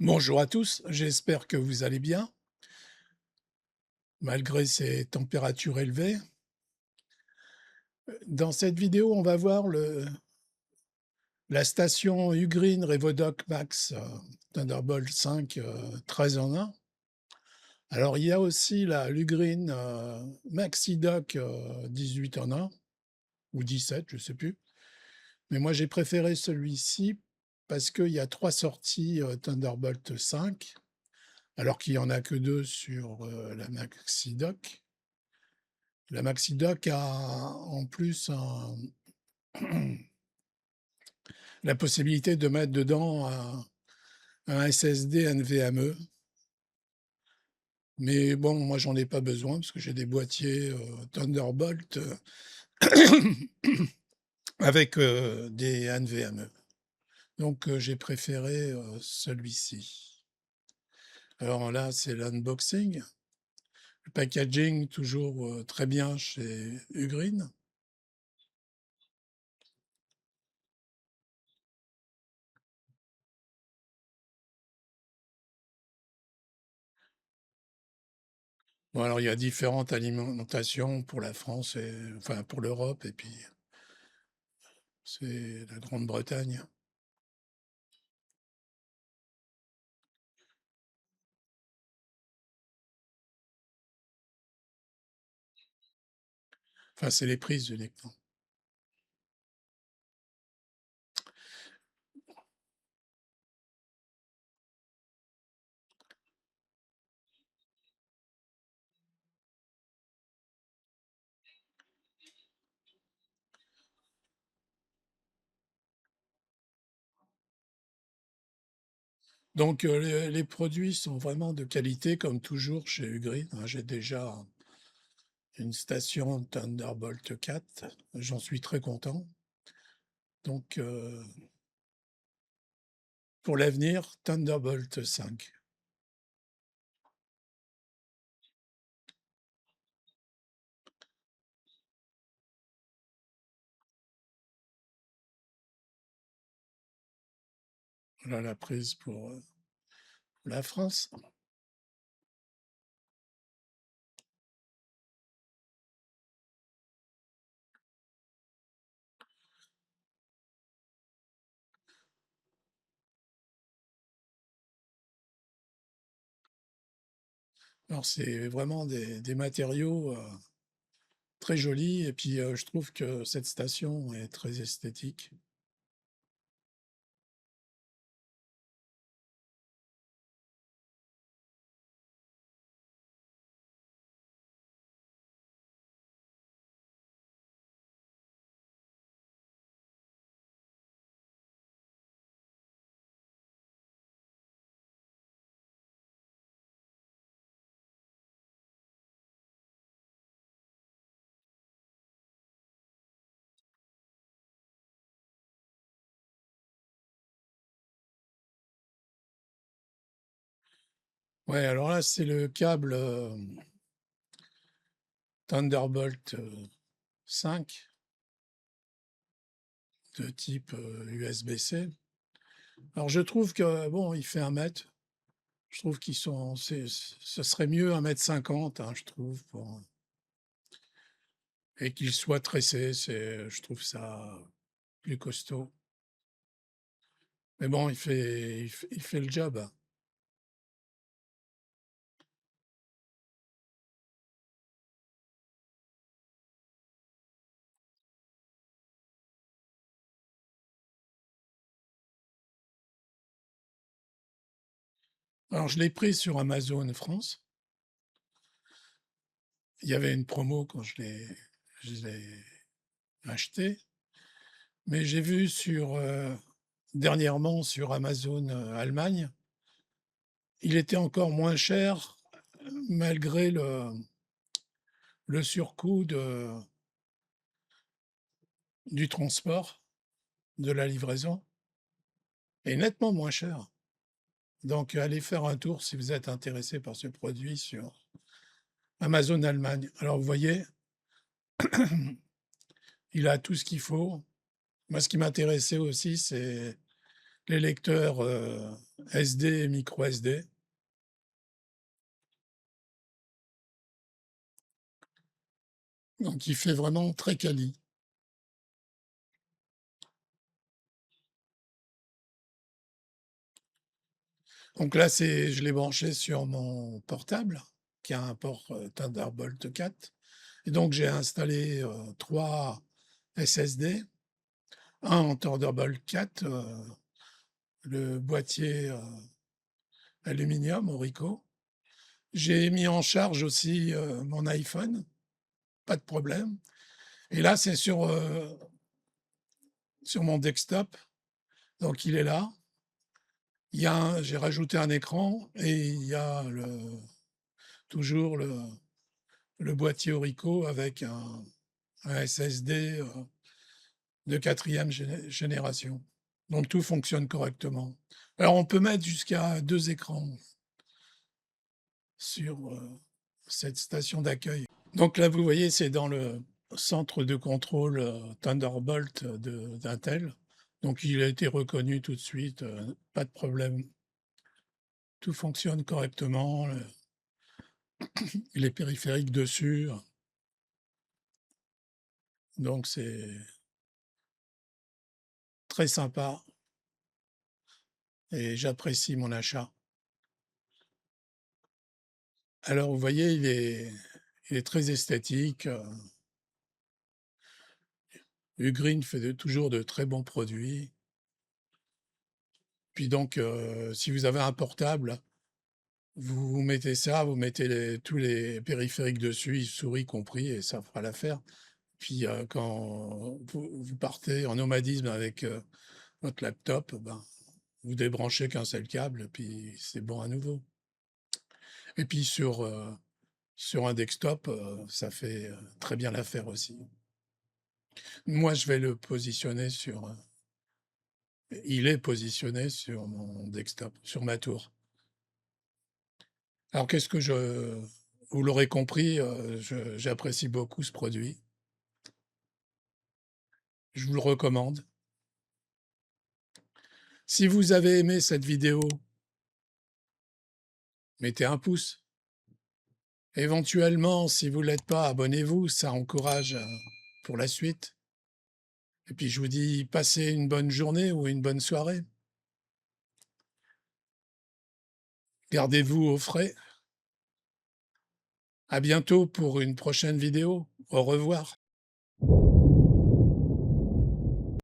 Bonjour à tous, j'espère que vous allez bien, malgré ces températures élevées. Dans cette vidéo, on va voir la station Ugreen Revodoc Max Thunderbolt 5 13 en 1. Alors, il y a aussi l'Ugreen Maxidoc 18 en 1 ou 17, je ne sais plus. Mais moi, j'ai préféré celui-ci parce qu'il y a trois sorties Thunderbolt 5, alors qu'il n'y en a que deux sur la Maxidoc. La Maxidoc a en plus la possibilité de mettre dedans un SSD NVMe. Mais bon, moi, j'en ai pas besoin parce que j'ai des boîtiers Thunderbolt avec des NVMe. Donc, j'ai préféré celui-ci. Alors là, c'est l'unboxing. Le packaging, toujours très bien chez Ugreen. Bon, alors, il y a différentes alimentations pour la France, enfin pour l'Europe, et puis c'est la Grande-Bretagne. Enfin, c'est les prises uniquement. Donc, les produits sont vraiment de qualité, comme toujours chez Ugreen, hein. J'ai déjà une station Thunderbolt 4, j'en suis très content. Donc, pour l'avenir, Thunderbolt 5. Voilà la prise pour la France. Alors, c'est vraiment des matériaux très jolis, et puis je trouve que cette station est très esthétique. Ouais, alors là, c'est le câble Thunderbolt 5 de type USB-C. Alors, je trouve que, bon, il fait 1 mètre. Je trouve qu'ils sont, ce serait mieux 1,50 m, hein, je trouve, et qu'il soit tressé. Je trouve ça plus costaud. Mais bon, il fait le job. Alors, je l'ai pris sur Amazon France. Il y avait une promo quand je l'ai acheté. Mais j'ai vu dernièrement sur Amazon Allemagne, il était encore moins cher malgré le surcoût du transport, de la livraison, et nettement moins cher. Donc, allez faire un tour si vous êtes intéressé par ce produit sur Amazon Allemagne. Alors, vous voyez, il a tout ce qu'il faut. Moi, ce qui m'intéressait aussi, c'est les lecteurs, SD et micro SD. Donc il fait vraiment très quali. Donc là, je l'ai branché sur mon portable qui a un port, Thunderbolt 4 et donc j'ai installé, 3 SSD, un en Thunderbolt 4, le boîtier, aluminium Orico. J'ai mis en charge aussi, mon iPhone, pas de problème et là, c'est sur mon desktop, donc il est là. J'ai rajouté un écran et il y a toujours le boîtier Orico avec un SSD, de 4e génération. Donc tout fonctionne correctement. Alors on peut mettre jusqu'à 2 écrans sur, cette station d'accueil. Donc là, vous voyez, c'est dans le centre de contrôle, Thunderbolt d'Intel. Donc il a été reconnu tout de suite, pas de problème. Tout fonctionne correctement, les périphériques dessus, donc c'est très sympa et j'apprécie mon achat. Alors vous voyez, il est très esthétique, Ugreen fait toujours de très bons produits. Puis donc, si vous avez un portable, vous mettez ça, vous mettez tous les périphériques dessus, souris compris et ça fera l'affaire. Puis, quand vous partez en nomadisme avec, votre laptop, ben, vous débranchez qu'un seul câble, puis c'est bon à nouveau. Et puis sur un desktop, ça fait, très bien l'affaire aussi. Moi, je vais le positionner il est positionné sur mon desktop, sur ma tour. Alors qu'est-ce que vous l'aurez compris, j'apprécie beaucoup ce produit. Je vous le recommande. Si vous avez aimé cette vidéo, mettez un pouce. Éventuellement, si vous ne l'êtes pas, abonnez-vous, ça encourage, pour la suite. Et puis je vous dis, passez une bonne journée ou une bonne soirée. Gardez-vous au frais. À bientôt pour une prochaine vidéo. Au revoir.